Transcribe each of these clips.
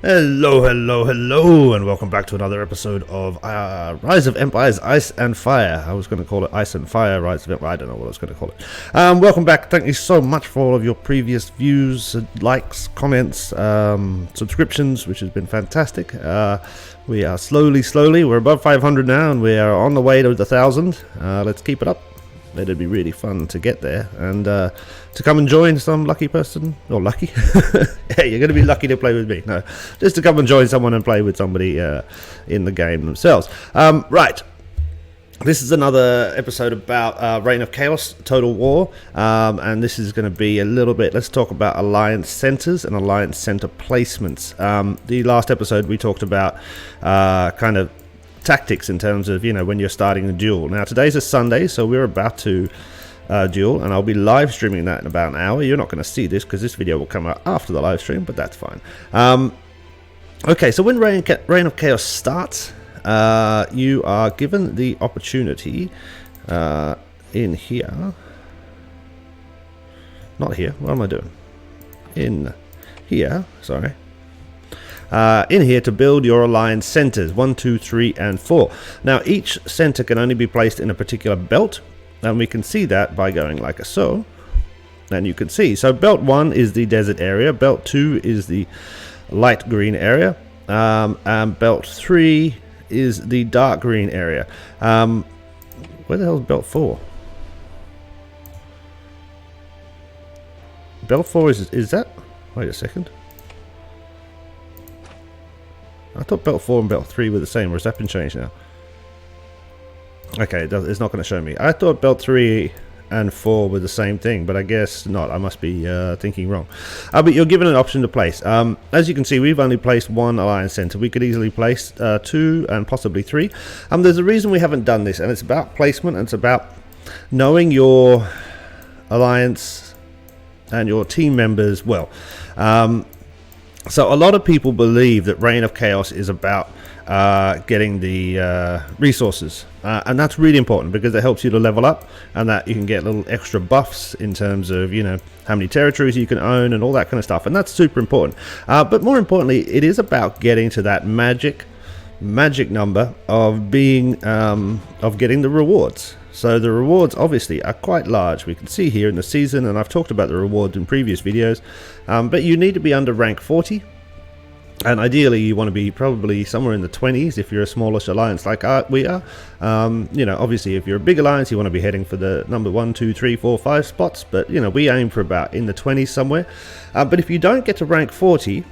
Hello, hello, hello, and welcome back to another episode of Rise of Empires, Ice and Fire. I was going to call it Ice and Fire, Rise of Empires. I don't know what I was going to call it. Welcome back. Thank you so much for all of your previous views, likes, comments, subscriptions, which has been fantastic. We are slowly, we're above 500 now, and we are on the way to the 1,000. Let's keep it up. It'd be really fun to get there and to come and join some lucky person, or lucky. Hey, you're going to be lucky to play with me. No, just to come and join someone and play with somebody in the game themselves. Right. This is another episode about Reign of Chaos, Total War, and this is going to be a little bit, let's talk about Alliance Centers and Alliance Center placements. The last episode we talked about kind of tactics in terms of, when you're starting a duel. Now, today's a Sunday, so we're about to duel, and I'll be live streaming that in about an hour. You're not going to see this because this video will come out after the live stream, but that's fine. Okay, so when Reign of Chaos starts, you are given the opportunity in here. Not here. What am I doing? In here. Sorry. In here to build your alliance centers 1, 2, 3, and 4. Now each center can only be placed in a particular belt, and we can see that by going like so. And you can see, so belt 1 is the desert area, belt 2 is the light green area, and belt 3 is the dark green area. Where the hell is belt 4? Belt 4 is that? Wait a second. I thought belt 4 and belt 3 were the same, or has that been changed now? Okay, it's not going to show me. I thought belt 3 and 4 were the same thing, but I guess not. I must be thinking wrong. But you're given an option to place. As you can see, we've only placed 1 alliance center. We could easily place 2 and possibly 3. There's a reason we haven't done this, and it's about placement, and it's about knowing your alliance and your team members well. So a lot of people believe that Reign of Chaos is about getting the resources, and that's really important because it helps you to level up, and that you can get little extra buffs in terms of how many territories you can own and all that kind of stuff, and that's super important. But more importantly, it is about getting to that magic number of being of getting the rewards. So the rewards obviously are quite large. We can see here in the season, and I've talked about the rewards in previous videos, but you need to be under rank 40, and ideally you want to be probably somewhere in the 20s if you're a smallish alliance like we are. Obviously if you're a big alliance, you want to be heading for the number 1, 2, 3, 4, 5 spots, but we aim for about in the 20s somewhere. But if you don't get to rank 40,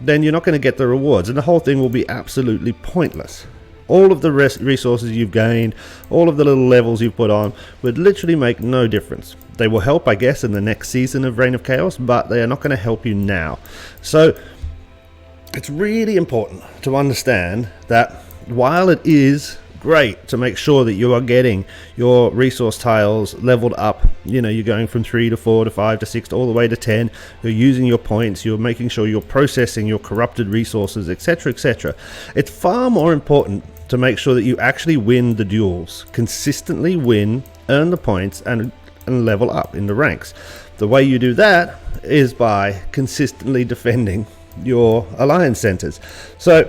then you're not going to get the rewards, and the whole thing will be absolutely pointless. All of the resources you've gained, all of the little levels you've put on, would literally make no difference. They will help, I guess, in the next season of Reign of Chaos, but they are not going to help you now. So it's really important to understand that while it is great to make sure that you are getting your resource tiles leveled up, you're going from 3 to 4 to 5 to 6 all the way to 10, you're using your points, you're making sure you're processing your corrupted resources, etc., etc. It's far more important to make sure that you actually win the duels, consistently win, earn the points, and level up in the ranks. The way you do that is by consistently defending your alliance centers. So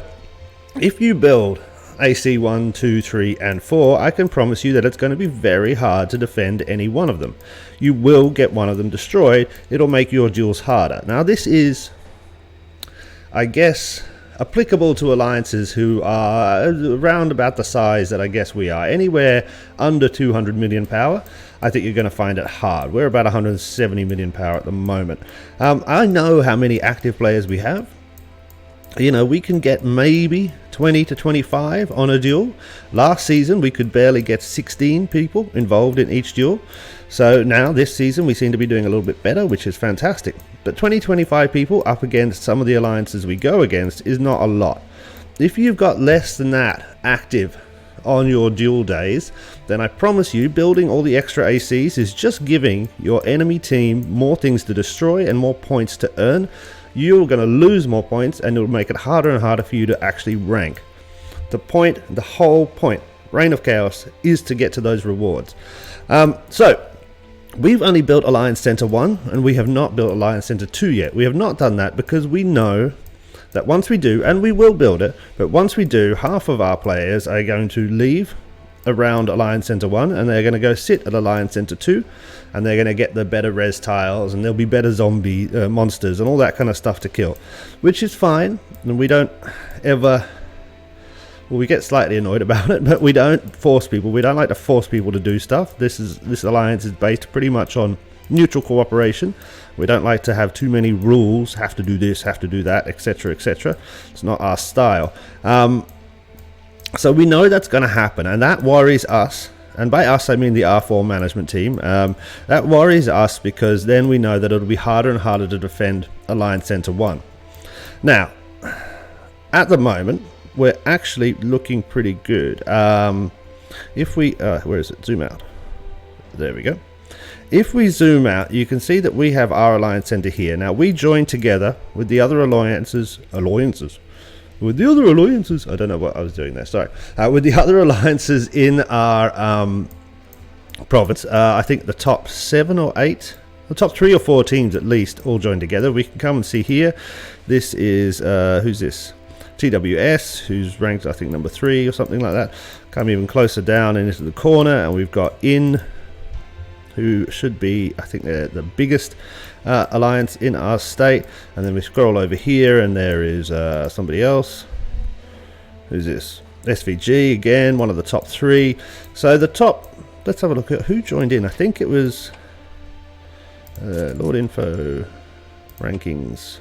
if you build AC 1, 2, 3, and 4, I can promise you that it's going to be very hard to defend any one of them. You will get one of them destroyed. It'll make your duels harder. Now this is, I guess, applicable to alliances who are around about the size that I guess we are. Anywhere under 200 million power, I think you're going to find it hard. We're about 170 million power at the moment. I know how many active players we have. We can get maybe 20 to 25 on a duel. Last season we could barely get 16 people involved in each duel. So now this season we seem to be doing a little bit better, which is fantastic. But 20-25 people up against some of the alliances we go against is not a lot. If you've got less than that active on your duel days, then I promise you building all the extra ACs is just giving your enemy team more things to destroy and more points to earn. You're going to lose more points, and it'll make it harder and harder for you to actually rank. The whole point, Reign of Chaos, is to get to those rewards. So we've only built Alliance Center 1, and we have not built Alliance Center 2 yet. We have not done that because we know that once we do, and we will build it, but once we do, half of our players are going to leave around Alliance Center 1, and they're going to go sit at Alliance Center 2, and they're going to get the better res tiles, and there'll be better zombie monsters and all that kind of stuff to kill, which is fine. And we don't ever, well, we get slightly annoyed about it, but we don't force people. We don't like to force people to do stuff. This alliance is based pretty much on neutral cooperation. We don't like to have too many rules, have to do this, have to do that, etc, etc. It's not our style. So we know that's going to happen, and that worries us. And by us, I mean the R4 management team. That worries us because then we know that it'll be harder and harder to defend Alliance Center 1. Now, at the moment, we're actually looking pretty good. If we, where is it? Zoom out. There we go. If we zoom out, you can see that we have our Alliance Center here. Now, we join together with the other alliances. With the other alliances, I don't know what I was doing there, sorry. With the other alliances in our province, I think the top 7 or 8, the top 3 or 4 teams at least, all join together. We can come and see here. This is, who's this? TWS, who's ranked, I think, number 3 or something like that. Come even closer down into the corner, and we've got IN, who should be, I think they're the biggest alliance in our state. And then we scroll over here, and there is somebody else. Who's this? SVG, again, one of the top 3. So the top, let's have a look at who joined in. I think it was Lord Info rankings.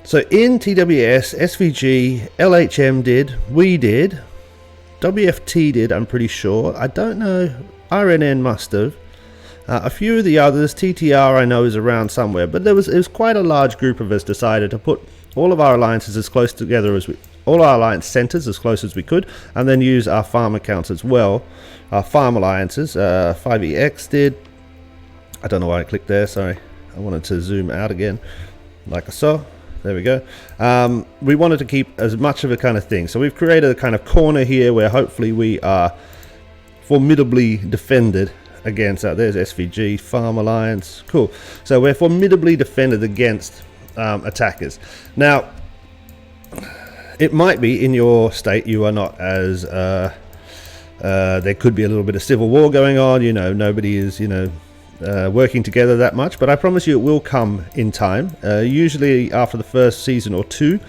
So in TWS, SVG, LHM did, we did, WFT did, I'm pretty sure. I don't know, RNN must have. A few of the others, TTR I know is around somewhere, but it was quite a large group of us decided to put all of our alliances as close together as all our alliance centers as close as we could, and then use our farm accounts as well, our farm alliances. 5EX did. I don't know why I clicked there, sorry. I wanted to zoom out again, like I saw. There we go. We wanted to keep as much of a kind of thing. So we've created a kind of corner here where hopefully we are formidably defended against, there's SVG, Farm Alliance, cool. So we're formidably defended against attackers. Now, it might be in your state you are not as, there could be a little bit of civil war going on, you know, nobody is, you know, working together that much, but I promise you it will come in time. Usually after the first season or 2,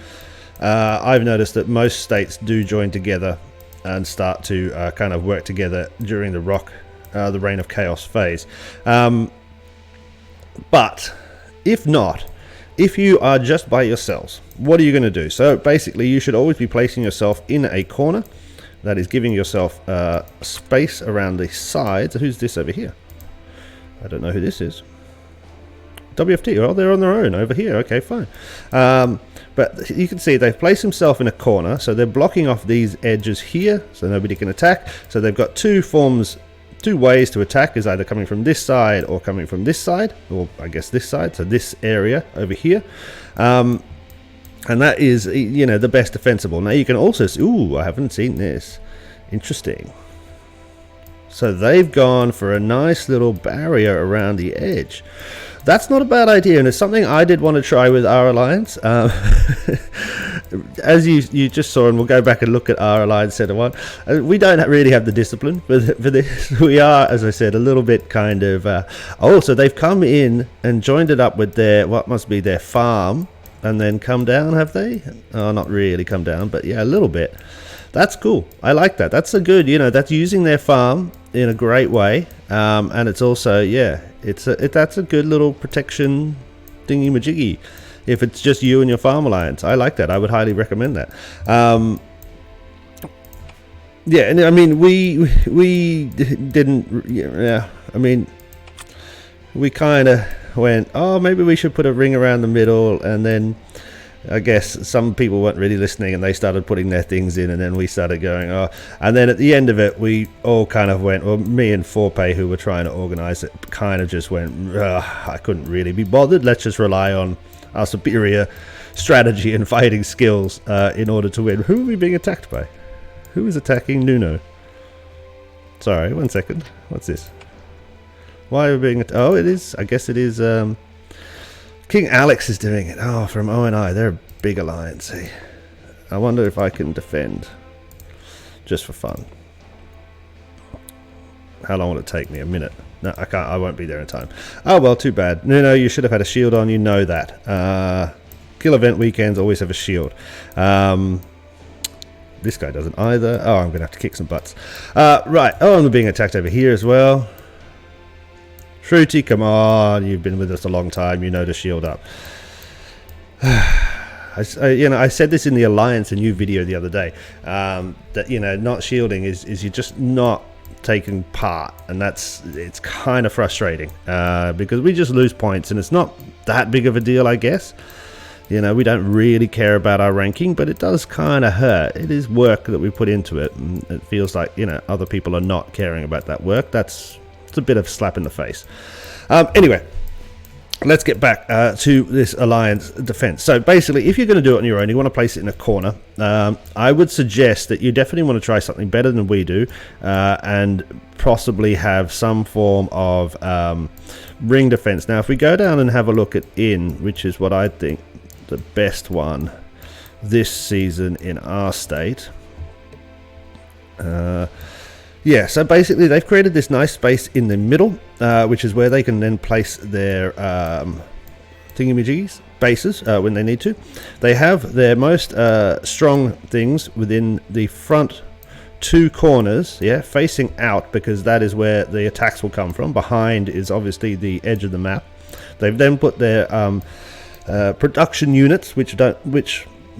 I've noticed that most states do join together and start to kind of work together during the the Reign of Chaos phase. But if not, if you are just by yourselves, what are you going to do? So basically you should always be placing yourself in a corner that is giving yourself space around the sides. Who's this over here? I don't know who this is. WFT, oh, they're on their own over here. Okay, fine. But you can see they've placed themselves in a corner, so they're blocking off these edges here, so nobody can attack. So they've got two ways to attack, is either coming from this side or coming from this side, or I guess this side, so this area over here. And that is, you know, the best defensible. Now you can also see, ooh, I haven't seen this. Interesting. So they've gone for a nice little barrier around the edge. That's not a bad idea, and it's something I did want to try with our alliance. As you just saw, and we'll go back and look at our alliance center 1. We don't really have the discipline for this. We are, as I said, a little bit kind of... oh, so they've come in and joined it up with their, what must be their farm, and then come down, have they? Oh, not really come down, but yeah, a little bit. That's cool. I like that. That's a good, you know, that's using their farm in a great way, and it's also, yeah, that's a good little protection thingy majiggy if it's just you and your farm alliance. I like that. I would highly recommend that. Yeah, and I mean we didn't, yeah, I mean we kind of went, oh, maybe we should put a ring around the middle, and then I guess some people weren't really listening and they started putting their things in, and then we started going, oh, and then at the end of it we all kind of went, well, me and Forpay, who were trying to organize it, kind of just went, I couldn't really be bothered, let's just rely on our superior strategy and fighting skills in order to win. Who are we being attacked by? Who is attacking Nuno? Sorry, 1 second. What's this? Why are we being oh, it is, I guess it is King Alex is doing it. Oh, from ONI. They're big alliance, eh? I wonder if I can defend just for fun. How long will it take me? A minute? No, I can't. I won't be there in time. Oh well, too bad. No, you should have had a shield on. You know that. Kill event weekends always have a shield. This guy doesn't either. Oh, I'm gonna have to kick some butts. Right. Oh, I'm being attacked over here as well. Shruti, come on! You've been with us a long time. You know to shield up. I said this in the Alliance and You video the other day, that not shielding is you're just not taking part, and it's kind of frustrating because we just lose points, and it's not that big of a deal, I guess. We don't really care about our ranking, but it does kind of hurt. It is work that we put into it, and it feels like other people are not caring about that work. It's a bit of a slap in the face. Anyway. Let's get back to this alliance defense. So basically, if you're going to do it on your own, you want to place it in a corner. I would suggest that you definitely want to try something better than we do, and possibly have some form of ring defense. Now, if we go down and have a look at in, which is what I think the best one this season in our state. Yeah, so basically they've created this nice space in the middle, which is where they can then place their thingamajiggies, bases, when they need to. They have their most strong things within the front two corners, yeah, facing out, because that is where the attacks will come from. Behind is obviously the edge of the map. They've then put their production units, which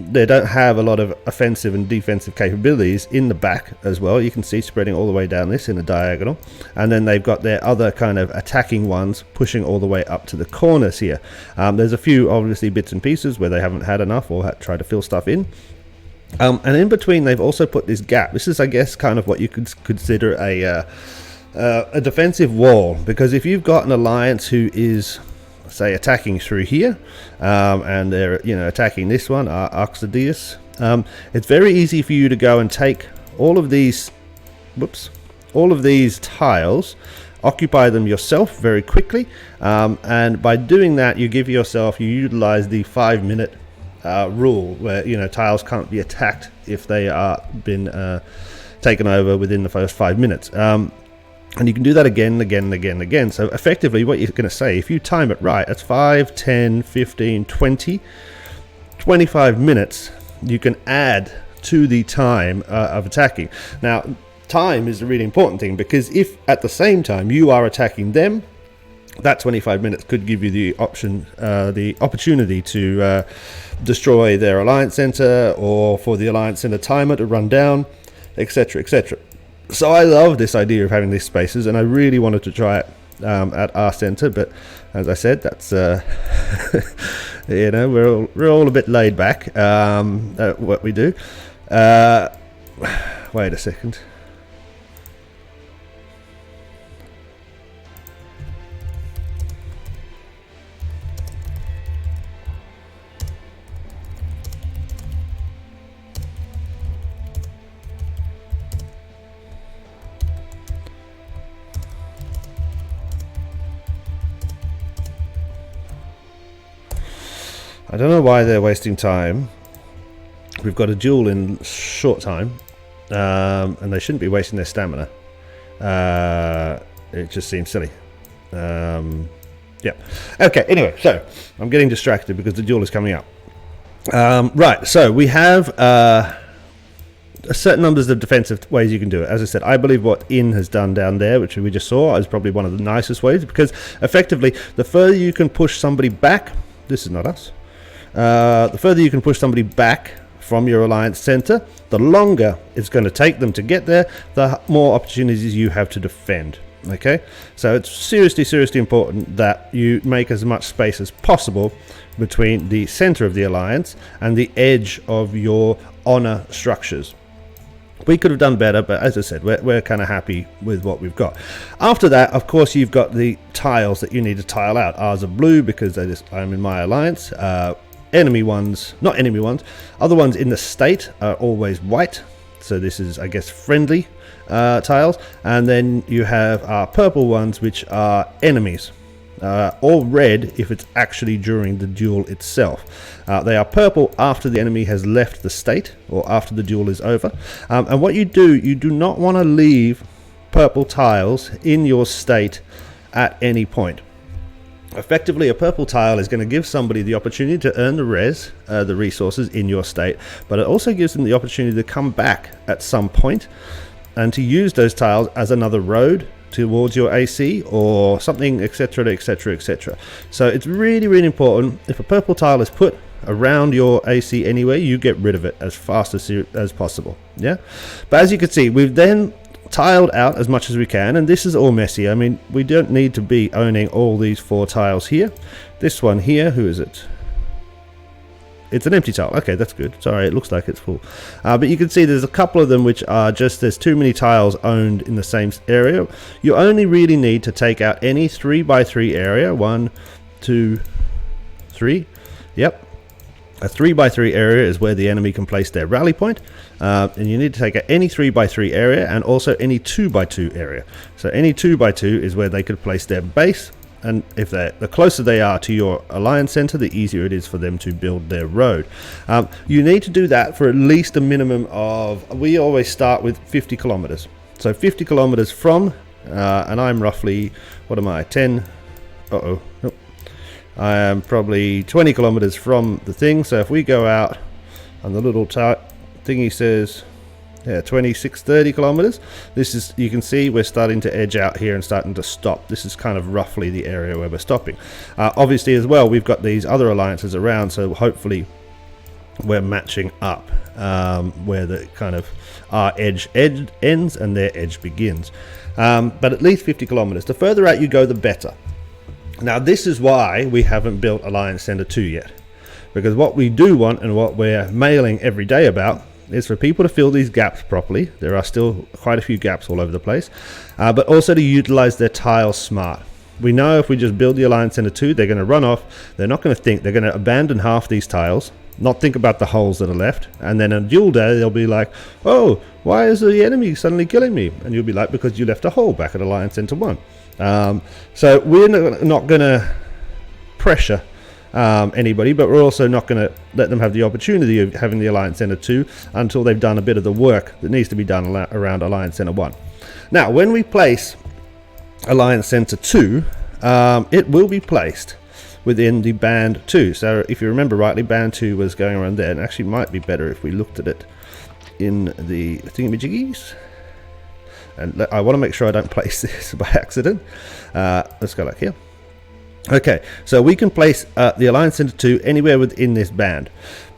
they don't have a lot of offensive and defensive capabilities, in the back as well. You can see spreading all the way down this in a diagonal, and then they've got their other kind of attacking ones pushing all the way up to the corners here. There's a few obviously bits and pieces where they haven't had enough or tried to fill stuff in, and in between they've also put this gap. This is, I guess, kind of what you could consider a defensive wall, because if you've got an alliance who is, say, attacking through here, and they're attacking this one, Oxidius, it's very easy for you to go and take all of these tiles, occupy them yourself very quickly, and by doing that you utilize the 5-minute rule, where tiles can't be attacked if they are been taken over within the first 5 minutes. And you can do that again. So effectively what you're going to say, if you time it right, that's 5, 10, 15, 20, 25 minutes you can add to the time of attacking. Now, time is a really important thing, because if at the same time you are attacking them, that 25 minutes could give you the opportunity to destroy their alliance center, or for the alliance center timer to run down, etc., etc. So I love this idea of having these spaces, and I really wanted to try it at our center, but as I said, that's we're all a bit laid back at what we do. Wait a second. I don't know why they're wasting time. We've got a duel in short time, and they shouldn't be wasting their stamina. It just seems silly. Yeah. Okay, anyway, so I'm getting distracted because the duel is coming up. Right, so we have a certain numbers of defensive ways you can do it. As I said, I believe what In has done down there, which we just saw, is probably one of the nicest ways, because effectively the further you can push somebody back, this is not us, the further you can push somebody back from your alliance center, the longer it's going to take them to get there, the more opportunities you have to defend. Okay, so it's seriously important that you make as much space as possible between the center of the alliance and the edge of your honor structures. We could have done better, but as I said, we're kind of happy with what we've got. After that, of course, you've got the tiles that you need to tile out. Ours are blue because I'm in my alliance. Enemy ones, not enemy ones, other ones in the state are always white. So this is, I guess, friendly tiles. And then you have our purple ones, which are enemies. or red if it's actually during the duel itself. They are purple after the enemy has left the state or after the duel is over. And what you do not want to leave purple tiles in your state at any point. Effectively, a purple tile is going to give somebody the opportunity to earn the resources in your state, but it also gives them the opportunity to come back at some point and to use those tiles as another road towards your AC or something, etc, etc, etc. So it's really, really important. If a purple tile is put around your AC anywhere, you get rid of it as fast as possible. Yeah, but as you can see, we've then tiled out as much as we can, and this is all messy. I mean, we don't need to be owning all these 4 tiles here. This one here, who is it? It's an empty tile. Okay, that's good. Sorry, it looks like it's full. But you can see there's a couple of them which are just, there's too many tiles owned in the same area. You only really need to take out any 3x3 area. 1, 2, 3. Yep. A 3x3 area is where the enemy can place their rally point. And you need to take out any 3x3 area and also any 2x2 area. So any 2x2 is where they could place their base. And if the closer they are to your alliance center, the easier it is for them to build their road. You need to do that for at least a minimum of, we always start with 50 kilometers. So 50 kilometers from, and I'm roughly, what am I, 10, nope. I am probably 20 kilometers from the thing. So if we go out and the little thingy says, yeah, 26, 30 kilometers. This is, you can see we're starting to edge out here and starting to stop. This is kind of roughly the area where we're stopping. Obviously as well, we've got these other alliances around, so hopefully we're matching up where the kind of our edge ends and their edge begins. But at least 50 kilometers. The further out you go, the better. Now this is why we haven't built Alliance Center 2 yet, because what we do want and what we're mailing every day about is for people to fill these gaps properly. There are still quite a few gaps all over the place, but also to utilize their tiles smart. We know if we just build the Alliance Center 2, they're going to run off. They're not going to think. They're going to abandon half these tiles, not think about the holes that are left, and then on duel day they'll be like, oh, why is the enemy suddenly killing me? And you'll be like, because you left a hole back at Alliance Center 1. So we're not going to pressure anybody, but we're also not going to let them have the opportunity of having the Alliance Center 2 until they've done a bit of the work that needs to be done around Alliance Center 1. Now, when we place Alliance Center 2, it will be placed within the band 2. So if you remember rightly, band 2 was going around there, and actually might be better if we looked at it in the thingamajiggies. And I want to make sure I don't place this by accident. Let's go like here. Okay, so we can place the Alliance Center 2 anywhere within this band.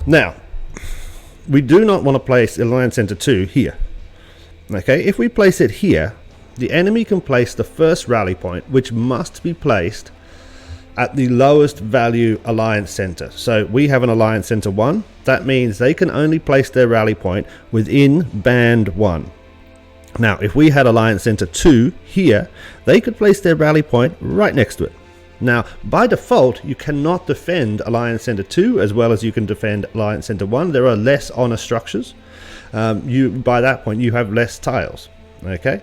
Now, we do not want to place Alliance Center 2 here. Okay, if we place it here, the enemy can place the first rally point, which must be placed at the lowest value Alliance Center. So we have an Alliance Center 1. That means they can only place their rally point within band 1. Now, if we had Alliance Center 2 here, they could place their rally point right next to it. Now, by default, you cannot defend Alliance Center 2 as well as you can defend Alliance Center 1. There are less honor structures. By that point, you have less tiles. Okay,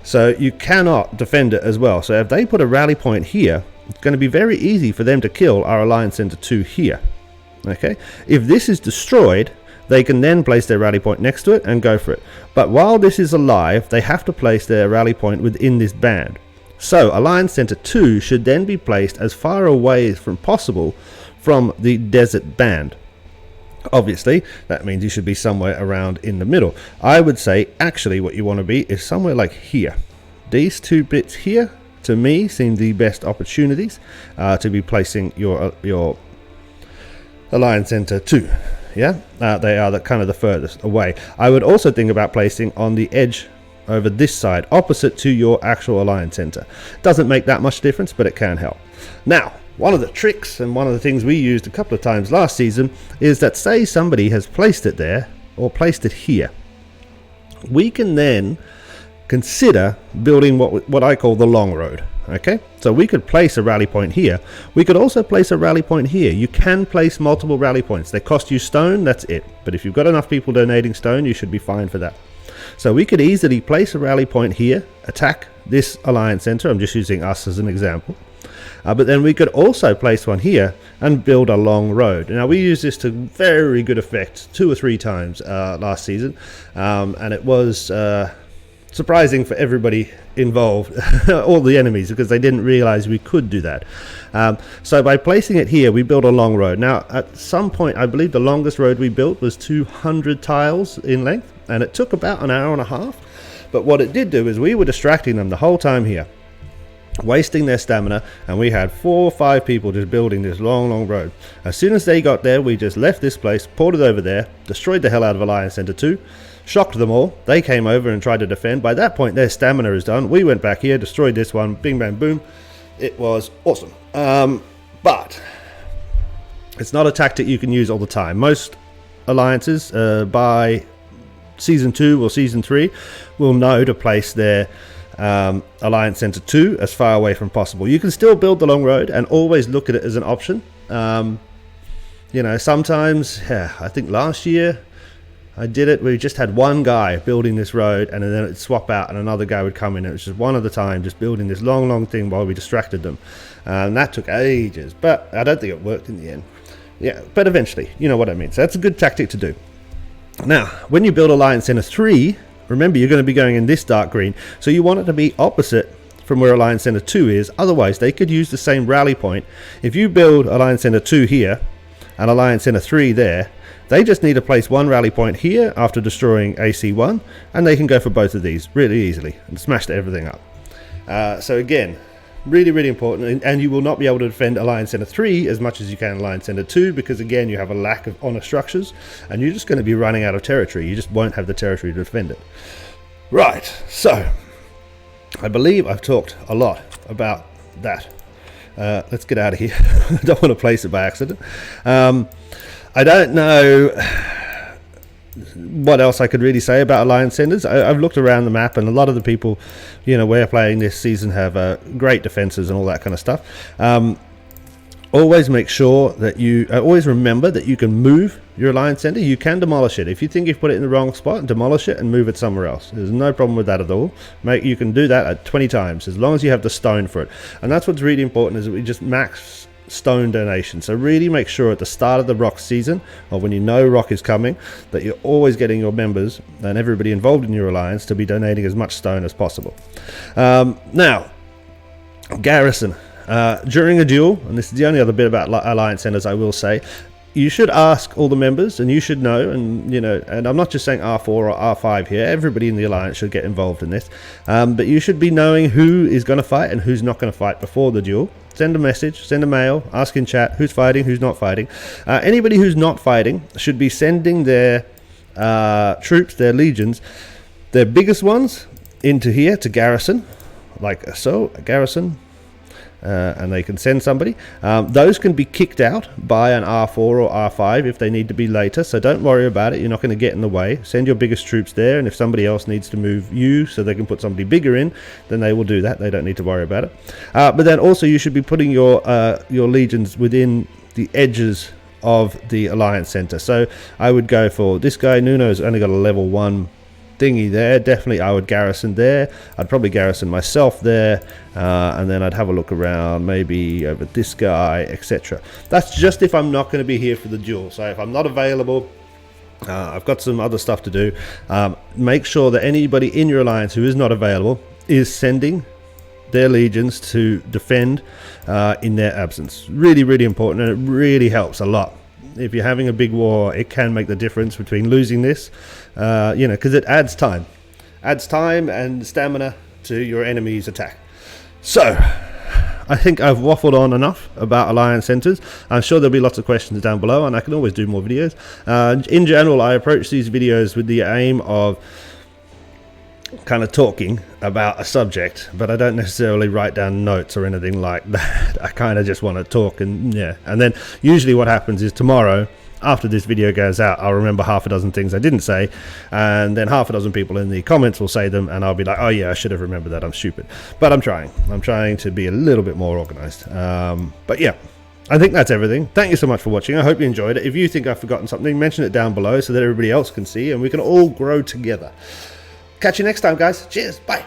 so you cannot defend it as well. So if they put a rally point here, it's going to be very easy for them to kill our Alliance Center 2 here. Okay, if this is destroyed, they can then place their rally point next to it and go for it. But while this is alive, they have to place their rally point within this band. So Alliance Center 2 should then be placed as far away as possible from the desert band. Obviously, that means you should be somewhere around in the middle. I would say actually what you want to be is somewhere like here. These two bits here, to me, seem the best opportunities to be placing your Alliance Center 2. Yeah, they are kind of the furthest away. I would also think about placing on the edge over this side, opposite to your actual Alliance Center. Doesn't make that much difference, but it can help. Now, one of the tricks and one of the things we used a couple of times last season is that, say somebody has placed it there or placed it here, we can then consider building what I call the long road. Okay, so we could place a rally point here. We could also place a rally point here. You can place multiple rally points. They cost you stone, that's it. But if you've got enough people donating stone, you should be fine for that. So we could easily place a rally point here, attack this Alliance Center. I'm just using us as an example. but then we could also place one here and build a long road. Now we used this to very good effect 2 or 3 times last season, and it was surprising for everybody involved, all the enemies, because they didn't realize we could do that. So by placing it here, we built a long road. Now at some point, I believe the longest road we built was 200 tiles in length, and it took about an hour and a half. But what it did do is we were distracting them the whole time here, wasting their stamina, and we had 4 or 5 people just building this long road. As soon as they got there, we just left this place, ported over there, destroyed the hell out of Alliance Center 2, shocked them all. They came over and tried to defend. By that point, their stamina is done. We went back here, destroyed this one, bing bang boom. It was awesome. But it's not a tactic you can use all the time. Most alliances by Season 2 or Season 3 will know to place their Alliance Center 2 as far away from possible. You can still build the long road and always look at it as an option. You know, sometimes, I think last year I did it, we just had one guy building this road, and then it'd swap out and another guy would come in. It was just one at a time, just building this long thing while we distracted them. And that took ages, but I don't think it worked in the end. Yeah, but eventually, you know what I mean. So that's a good tactic to do. Now, when you build Alliance Center 3, remember you're going to be going in this dark green, so you want it to be opposite from where Alliance Center 2 is. Otherwise, they could use the same rally point. If you build Alliance Center 2 here and Alliance Center 3 there, they just need to place one rally point here after destroying AC1, and they can go for both of these really easily and smash everything up. So again, really important, and you will not be able to defend Alliance Center 3 as much as you can Alliance Center 2, because again you have a lack of honor structures and you're just going to be running out of territory. You just won't have the territory to defend it. Right, so I believe I've talked a lot about that. Let's get out of here. I don't want to place it by accident. I don't know what else I could really say about Alliance Centers. I've looked around the map, and a lot of the people, you know, we're playing this season have great defenses and all that kind of stuff. Always make sure that you always remember that you can move your Alliance Center. You can demolish it. If you think you've put it in the wrong spot, demolish it and move it somewhere else. There's no problem with that at all. You can do that at 20 times as long as you have the stone for it. And that's what's really important, is that we just max stone donation. So really make sure at the start of the rock season, or when you know rock is coming, that you're always getting your members and everybody involved in your alliance to be donating as much stone as possible. Now, garrison. During a duel, and this is the only other bit about Alliance Centers I will say, you should ask all the members, and you should know, and you know, and I'm not just saying R4 or R5 here, everybody in the alliance should get involved in this, but you should be knowing who is going to fight and who's not going to fight before the duel. Send a message, send a mail, ask in chat who's fighting, who's not fighting. Anybody who's not fighting should be sending their troops, their legions, their biggest ones into here to garrison, like so, a garrison. And they can send somebody. Those can be kicked out by an R4 or R5 if they need to be later, so don't worry about it. You're not going to get in the way. Send your biggest troops there, and if somebody else needs to move you so they can put somebody bigger in, then they will do that. They don't need to worry about it. But then also you should be putting your legions within the edges of the Alliance Center. So I would go for this guy. Nuno's only got a level 1 thingy there. Definitely I would garrison there. I'd probably garrison myself there, and then I'd have a look around maybe over this guy, etc. That's just if I'm not going to be here for the duel. So if I'm not available, I've got some other stuff to do. Make sure that anybody in your alliance who is not available is sending their legions to defend in their absence. Really important, and it really helps a lot. If you're having a big war, it can make the difference between losing this, you know, because it adds time and stamina to your enemy's attack. So I think I've waffled on enough about Alliance Centers. I'm sure there'll be lots of questions down below, and I can always do more videos. In general, I approach these videos with the aim of kind of talking about a subject, but I don't necessarily write down notes or anything like that. I kind of just want to talk, and yeah, and then usually what happens is tomorrow after this video goes out, I'll remember half a dozen things I didn't say, and then half a dozen people in the comments will say them, and I'll be like, oh yeah, I should have remembered that, I'm stupid. But I'm trying to be a little bit more organized. But yeah, I think that's everything. Thank you so much for watching. I hope you enjoyed it. If you think I've forgotten something, mention it down below so that everybody else can see and we can all grow together. Catch you next time, guys. Cheers. Bye.